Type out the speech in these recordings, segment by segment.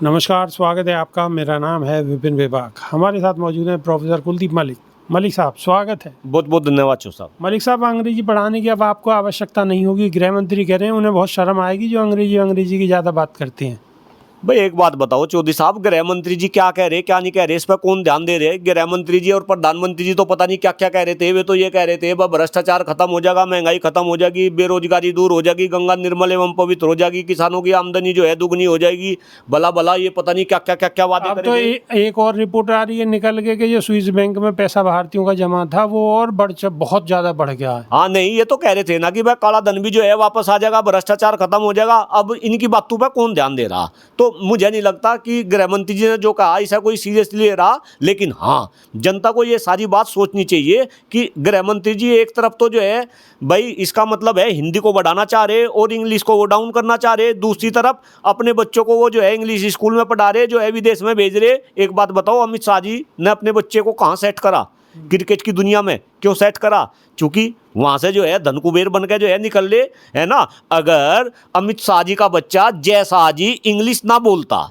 नमस्कार, स्वागत है आपका। मेरा नाम है विपिन विभाग। हमारे साथ मौजूद हैं प्रोफेसर कुलदीप मलिक। मलिक साहब, स्वागत है। बहुत बहुत धन्यवाद चो साहब। मलिक साहब, अंग्रेजी पढ़ाने की अब आपको आवश्यकता नहीं होगी। गृह मंत्री कह रहे हैं उन्हें बहुत शर्म आएगी जो अंग्रेजी की ज़्यादा बात करते हैं। भाई एक बात बताओ चौधरी साहब, गृह मंत्री जी क्या कह रहे क्या नहीं कह रहे, इस पर कौन ध्यान दे रहे? गृह मंत्री जी और प्रधानमंत्री जी तो पता नहीं क्या क्या कह रहे थे। वे तो ये कह रहे थे भ्रष्टाचार खत्म हो जाएगा, महंगाई खत्म हो जाएगी, बेरोजगारी दूर हो जाएगी, गंगा निर्मल एवं पवित्र हो जाएगी, किसानों की आमदनी जो है दुगनी हो जाएगी, भला भला ये पता नहीं क्या क्या वादे अब करे तो थे। एक और रिपोर्ट आ रही है निकल के कि जो स्विस बैंक में पैसा भारतीयों का जमा था वो और बहुत ज़्यादा बढ़ गया है। हाँ नहीं, ये तो कह रहे थे ना कि भाई काला धन भी जो है वापस आ जाएगा, भ्रष्टाचार खत्म हो जाएगा। अब इनकी बातों पर कौन ध्यान दे रहा? तो मुझे नहीं लगता कि गृह मंत्री जी ने जो कहा ऐसा कोई सीरियसली ले रहा। लेकिन हाँ, जनता को ये सारी बात सोचनी चाहिए कि गृह मंत्री जी एक तरफ तो जो है भाई इसका मतलब है हिंदी को बढ़ाना चाह रहे और इंग्लिश को वो डाउन करना चाह रहे, दूसरी तरफ अपने बच्चों को वो जो है इंग्लिश स्कूल में पढ़ा रहे, जो है विदेश में भेज रहे। एक बात बताओ, अमित शाह जी ने अपने बच्चे को कहाँ सेट करा? क्रिकेट की दुनिया में क्यों सेट करा? क्योंकि वहां से जो है धन कुबेर बन के जो है निकल ले, है ना। अगर अमित शाह जी का बच्चा जय शाह जी इंग्लिश ना बोलता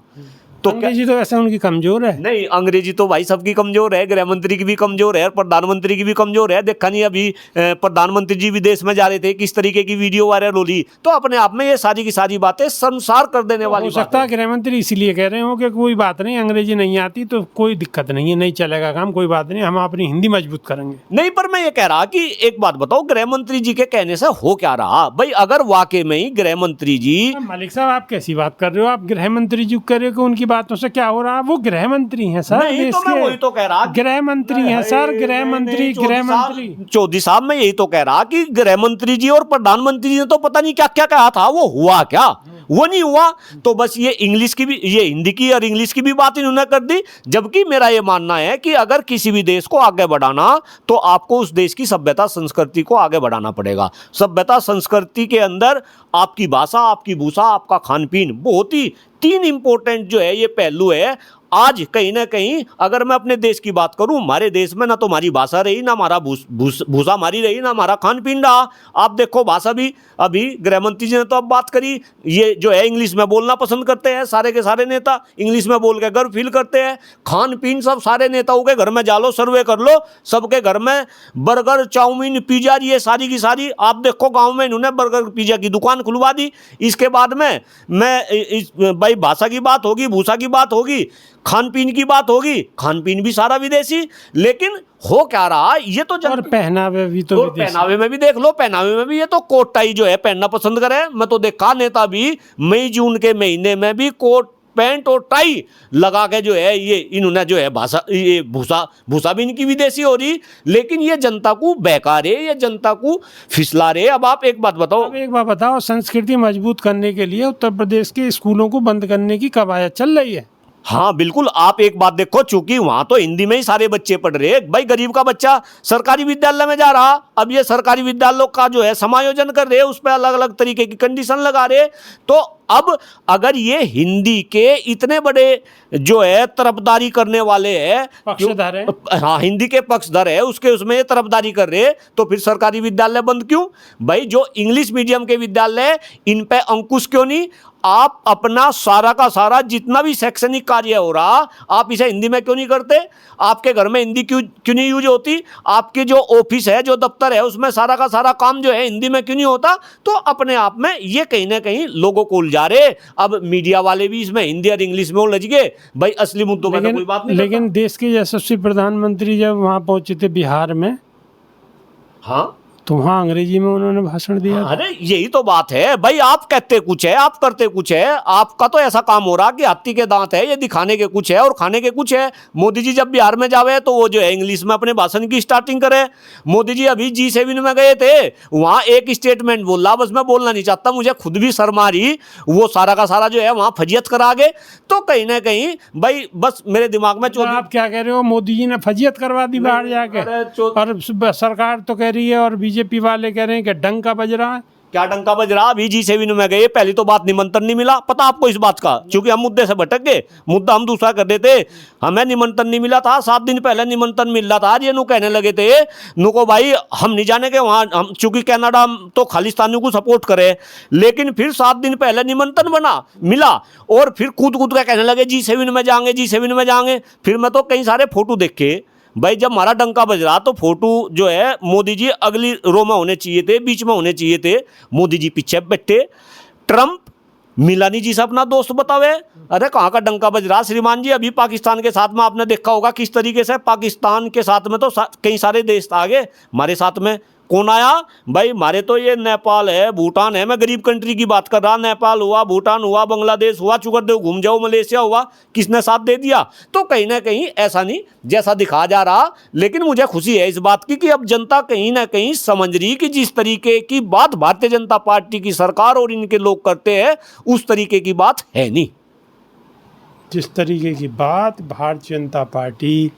तो अंग्रेजी तो वैसे उनकी कमजोर है। नहीं, अंग्रेजी तो भाई सबकी कमजोर है, गृह मंत्री की भी कमजोर है, प्रधानमंत्री की भी कमजोर है। देखा नहीं अभी प्रधानमंत्री जी विदेश में जा रहे थे, किस तरीके की वीडियो वायरल हो रही। तो अपने आप में ये सारी की सारी बातें संसार कर देने वाली हो सकता है गृह मंत्री इसीलिए कह रहे हो कि कोई बात नहीं, अंग्रेजी नहीं आती तो कोई दिक्कत नहीं है, नहीं चलेगा काम, कोई बात नहीं, हम अपनी हिंदी मजबूत करेंगे। नहीं, पर मैं ये कह रहा कि एक बात बताओ, गृह मंत्री जी के कहने से हो क्या रहा भाई? अगर वाकई में ही गृह मंत्री जी, मलिक साहब आप कैसी बात कर रहे हो? आप गृह मंत्री जी कह रहे हो कि उनकी बातों से क्या हो रहा है? वो गृह मंत्री हैं सर, नहीं देश तो मैं के वही तो कह रहा, गृह मंत्री हैं सर, गृह मंत्री। चौधरी साहब मैं यही तो कह रहा कि गृह मंत्री जी और प्रधानमंत्री जी ने तो पता नहीं क्या क्या कहा था, वो हुआ क्या? वो नहीं हुआ। तो बस ये इंग्लिश की भी, ये हिंदी की और इंग्लिश की भी बात इन्होंने कर दी। जबकि मेरा ये मानना है कि अगर किसी भी देश को आगे बढ़ाना तो आपको उस देश की सभ्यता संस्कृति को आगे बढ़ाना पड़ेगा। सभ्यता संस्कृति के अंदर आपकी भाषा, आपकी भूषा, आपका खान पीन, बहुत ही तीन इंपॉर्टेंट जो है ये पहलू है। आज कहीं ना कहीं अगर मैं अपने देश की बात करूं, हमारे देश में ना तो हमारी भाषा रही, ना हमारा भूषा हमारी रही, ना हमारा खान पीन रहा। आप देखो भाषा भी, अभी गृह मंत्री जी ने तो अब बात करी, ये जो है इंग्लिश में बोलना पसंद करते हैं, सारे के सारे नेता इंग्लिश में बोल के गर्व फील करते हैं। खान पीन सब सारे नेताओं के घर में जा लो, सर्वे कर लो, सबके घर में बर्गर, चाउमीन, पिज्जा, ये सारी की सारी। आप देखो गाँव में इन्होंने बर्गर पिज्जा की दुकान खुलवा दी। इसके बाद में भाई भाषा की बात होगी, भूषा की बात होगी, खान पीन की बात होगी, खान पीन भी सारा विदेशी। लेकिन हो क्या रहा ये तो और पहनावे भी तो और पहनावे में भी देख लो, पहनावे में भी ये तो कोट टाई जो है पहनना पसंद करे। मैं तो देखा नेता भी मई जून के महीने में भी कोट पैंट और टाई लगा के जो है ये इन्होंने जो है भाषा, ये भूषा भी इनकी विदेशी हो रही। लेकिन ये जनता को बहका रहे, ये जनता को फिसला रहे। अब आप एक बात बताओ, संस्कृति मजबूत करने के लिए उत्तर प्रदेश के स्कूलों को बंद करने की कवायद चल रही है। हाँ बिल्कुल, आप एक बात देखो, चूंकि वहां तो हिंदी में ही सारे बच्चे पढ़ रहे। भाई गरीब का बच्चा सरकारी विद्यालय में जा रहा, अब ये सरकारी विद्यालयों का जो है समायोजन कर रहे, उस पर अलग अलग तरीके की कंडीशन लगा रहे। तो अब अगर ये हिंदी के इतने बड़े जो है तरफदारी करने वाले हैं, पक्षधर है, हाँ हिंदी के पक्षधर है, उसके उसमें ये तरफदारी कर रहे, तो फिर सरकारी विद्यालय बंद क्यों? भाई जो इंग्लिश मीडियम के विद्यालय, इन पे अंकुश क्यों नहीं? आप अपना सारा का सारा जितना भी शैक्षणिक कार्य हो रहा, आप इसे हिंदी में क्यों नहीं करते? आपके घर में हिंदी क्यों नहीं यूज होती? आपके जो ऑफिस है, जो दफ्तर है, उसमें सारा का सारा काम जो है हिंदी में क्यों नहीं होता? तो अपने आप में ये कहीं ना कहीं लोगों को उलझा रहे। अब मीडिया वाले भी इसमें हिंदी और इंग्लिश में उलझ गए। भाई असली मुद्दों में तो कोई बात नहीं। लेकिन देश के यशस्वी प्रधानमंत्री जब वहां पहुंचे थे बिहार में, हाँ तो वहाँ अंग्रेजी में उन्होंने भाषण दिया। अरे यही तो बात है भाई, आप कहते कुछ है, आप करते कुछ है। आपका तो ऐसा काम हो रहा कि हाथी के दांत है, ये दिखाने के कुछ है और खाने के कुछ है। मोदी जी जब बिहार में जावे तो वो जो है इंग्लिश में अपने भाषण की स्टार्टिंग करे। मोदी जी अभी G7 में गए थे, वहाँ एक स्टेटमेंट बोला, बस मैं बोलना नहीं चाहता, मुझे खुद भी शर्म आ रही, वो सारा का सारा जो है वहाँ फजियत करा गए। तो कहीं ना कहीं भाई बस मेरे दिमाग में आप क्या कह रहे हो? मोदी जी ने फजियत करवा दी बाहर जाके, और सरकार तो कह रही है और बीजेपी वाले कह रहे हैं कि डंका बज रहा है। क्या डंका बज रहा? अभी G7 में गए, पहली तो बात निमंत्रण नहीं मिला, पता आपको इस बात का, क्योंकि हम मुद्दे से भटक गए, मुद्दा हम दूसरा कर देते। हमें निमंत्रण नहीं मिला था, 7 दिन पहले निमंत्रण मिल रहा था। ये नु कहने लगे थे नुको भाई हम नहीं जाने के वहां, हम चूंकि कनाडा तो खालिस्तानियों को सपोर्ट करे, लेकिन फिर 7 दिन पहले निमंत्रण मिला और फिर कूद का कहने लगे G7 में जाएंगे, G7 में जाएंगे। फिर मैं तो कई सारे फोटो देखे भाई, जब हमारा डंका बज रहा तो फोटो जो है मोदी जी अगली रो में होने चाहिए थे, बीच में होने चाहिए थे, मोदी जी पीछे बैठे, ट्रंप मिलानी जी से अपना दोस्त बतावे। अरे कहाँ का डंका बज रहा श्रीमान जी? अभी पाकिस्तान के साथ में आपने देखा होगा किस तरीके से, पाकिस्तान के साथ में तो कई सारे देश आ गए, हमारे साथ में कौन आया भाई? हमारे तो ये नेपाल है, भूटान है, मैं गरीब कंट्री की बात कर रहा, नेपाल हुआ, भूटान हुआ, बांग्लादेश हुआ, चुकरदेव घूम जाओ, मलेशिया हुआ, किसने साथ दे दिया? तो कहीं ना कहीं ऐसा नहीं जैसा दिखा जा रहा, लेकिन मुझे खुशी है इस बात की कि अब जनता कहीं ना कहीं समझ रही कि जिस तरीके की बात भारतीय जनता पार्टी की सरकार और इनके लोग करते हैं उस तरीके की बात है नहीं। जिस तरीके की बात भारतीय जनता पार्टी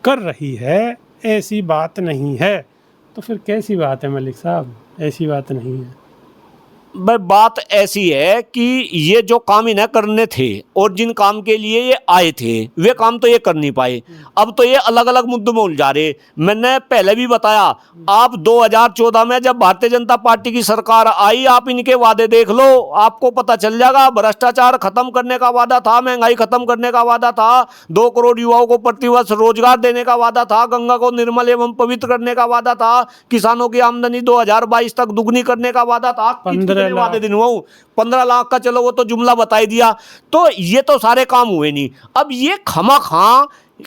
कर रही है ऐसी बात नहीं है। तो फिर कैसी बात है मलिक साहब? ऐसी बात नहीं है। भाई बात ऐसी है कि ये जो काम इन्हें करने थे और जिन काम के लिए ये आए थे वे काम तो ये कर नहीं पाए। अब तो ये अलग अलग मुद्दों में उलझा रहे। मैंने पहले भी बताया, आप 2014 में जब भारतीय जनता पार्टी की सरकार आई, आप इनके वादे देख लो, आपको पता चल जाएगा। भ्रष्टाचार खत्म करने का वादा था, महंगाई खत्म करने का वादा था, 2 करोड़ युवाओं को प्रतिवर्ष रोजगार देने का वादा था, गंगा को निर्मल एवं पवित्र करने का वादा था, किसानों की आमदनी 2022 तक दुगनी करने का वादा था। 15 दिन हुआ, 15 लाख का चलो वो तो जुमला बता ही दिया। तो ये तो सारे काम हुए नहीं। अब ये खमा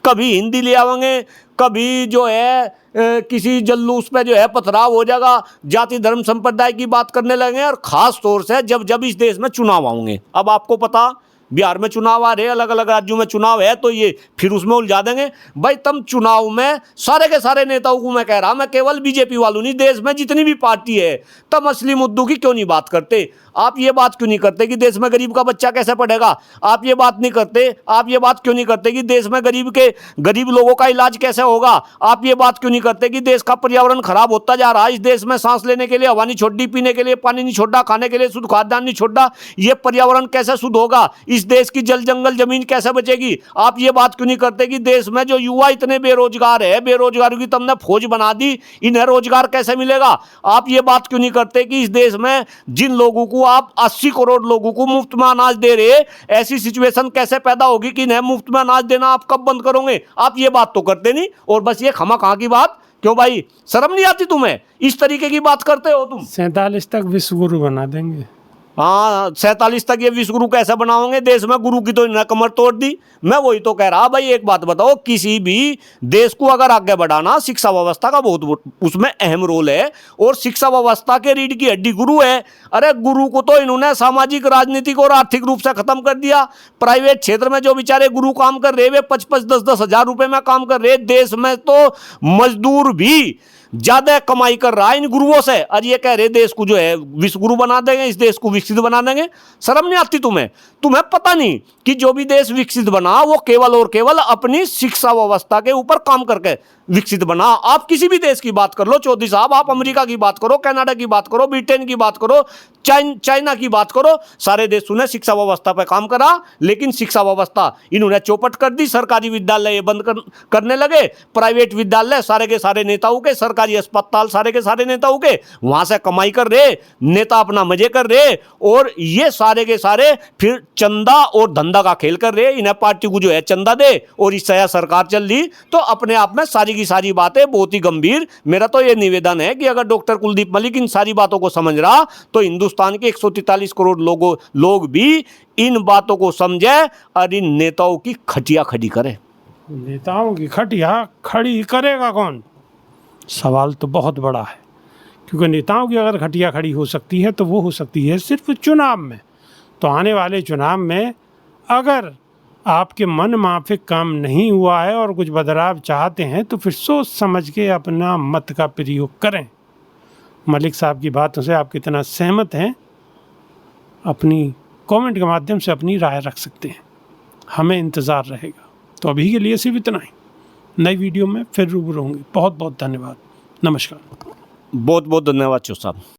कभी हिंदी ले आवेंगे, कभी जो है किसी जल्लूस पे जो है पथराव हो जाएगा, जाति धर्म संप्रदाय की बात करने लगे, और खास तौर से जब इस देश में चुनाव आएंगे। अब आपको पता बिहार में चुनाव आ रहे, अलग अलग राज्यों में चुनाव है, तो ये फिर उसमें उलझा देंगे। भाई तुम चुनाव में सारे के सारे नेताओं को मैं कह रहा, मैं केवल बीजेपी वालों नहीं, देश में जितनी भी पार्टी है, तब असली मुद्दों की क्यों नहीं बात करते? आप ये बात क्यों नहीं करते कि देश में गरीब का बच्चा कैसे पढ़ेगा? आप ये बात नहीं करते, आप ये बात क्यों नहीं करते कि देश में गरीब लोगों का इलाज कैसे होगा? आप ये बात क्यों नहीं करते कि देश का पर्यावरण खराब होता जा रहा है, इस देश में सांस लेने के लिए हवा नहीं छोड़ी, पीने के लिए पानी नहीं छोड़ा, खाने के लिए शुद्ध खाद्यान्न नहीं छोड़ा, ये पर्यावरण कैसे शुद्ध होगा? इस देश की जल जंगल जमीन कैसे बचेगी? आप ये बात क्यों नहीं करते कि देश में जो युवा इतने बेरोजगार है, बेरोजगारी की तुमने फौज बना दी, इन्हें रोजगार कैसे मिलेगा? आप ये बात क्यों नहीं करते कि इस देश में जिन लोगों को आप 80 करोड़ लोगों को मुफ्त में अनाज दे रहे, ऐसी सिचुएशन कैसे पैदा होगी कि इन्हें मुफ्त में अनाज देना आप कब बंद करोगे? आप ये बात तो करते नहीं, और बस ये खमा की बात। क्यों भाई, शर्म नहीं आती तुम्हें? इस तरीके की बात करते हो तुम। 47 तक विश्व गुरु बना देंगे। हाँ, 47 तक ये विश्व गुरु कैसे बनाओगे? देश में गुरु की तो इन्होंने कमर तोड़ दी। मैं वही तो कह रहा भाई, एक बात बताओ, किसी भी देश को अगर आगे बढ़ाना, शिक्षा व्यवस्था का बहुत उसमें अहम रोल है, और शिक्षा व्यवस्था के रीढ़ की हड्डी गुरु है। अरे गुरु को तो इन्होंने सामाजिक, राजनीतिक और आर्थिक रूप से खत्म कर दिया। प्राइवेट क्षेत्र में जो बेचारे गुरु काम कर रहे, वे 5-5, 10-10 हजार रुपए में काम कर रहे। देश में तो मजदूर भी ज्यादा कमाई कर रहा है इन गुरुओं से। आज ये कह रहे देश को जो है विश्व गुरु बना देंगे, इस देश को विकसित बना देंगे। शर्म नहीं आती तुम्हें? तुम्हें पता नहीं कि जो भी देश विकसित बना वो केवल और केवल अपनी शिक्षा व्यवस्था के ऊपर काम करके विकसित बना। आप किसी भी देश की बात कर लो चौधरी साहब, आप अमेरिका की बात करो, कनाडा की बात करो, ब्रिटेन की बात करो, चाइना की बात करो, सारे देशों ने शिक्षा व्यवस्था पर काम करा, लेकिन शिक्षा व्यवस्था इन्होंने चौपट कर दी। सरकारी विद्यालय बंद करने लगे, प्राइवेट विद्यालय सारे के सारे नेताओं के, सरकारी अस्पताल सारे के सारे नेताओं के, वहां से कमाई कर रहे, नेता अपना मजे कर रहे, और ये सारे के सारे फिर चंदा और धंधा का खेल कर रहे। इन्हें पार्टी को जो है चंदा दे और इससे सरकार चल रही, तो अपने आप में सारी की सारी बातें बहुत ही गंभीर। मेरा तो ये निवेदन है कि अगर डॉक्टर कुलदीप मलिक इन सारी बातों को समझ रहा, तो हिंदुस्तान के 143 करोड़ लोग भी इन बातों को समझे और इन नेताओं की खटिया खड़ी करे। नेताओं की खटिया खड़ी करेगा कौन? सवाल तो बहुत बड़ा है, क्योंकि नेताओं की अगर खटिया खड़ी हो सकती है तो वो हो सकती है सिर्फ चुनाव में। तो आने वाले चुनाव में अगर आपके मन माफिक काम नहीं हुआ है और कुछ बदलाव चाहते हैं, तो फिर सोच समझ के अपना मत का प्रयोग करें। मलिक साहब की बातों से आप कितना सहमत हैं, अपनी कमेंट के माध्यम से अपनी राय रख सकते हैं। हमें इंतज़ार रहेगा। तो अभी के लिए सिर्फ इतना ही। नई वीडियो में फिर रूबरू होंगे। बहुत बहुत धन्यवाद। नमस्कार। बहुत बहुत धन्यवाद चौ साहब।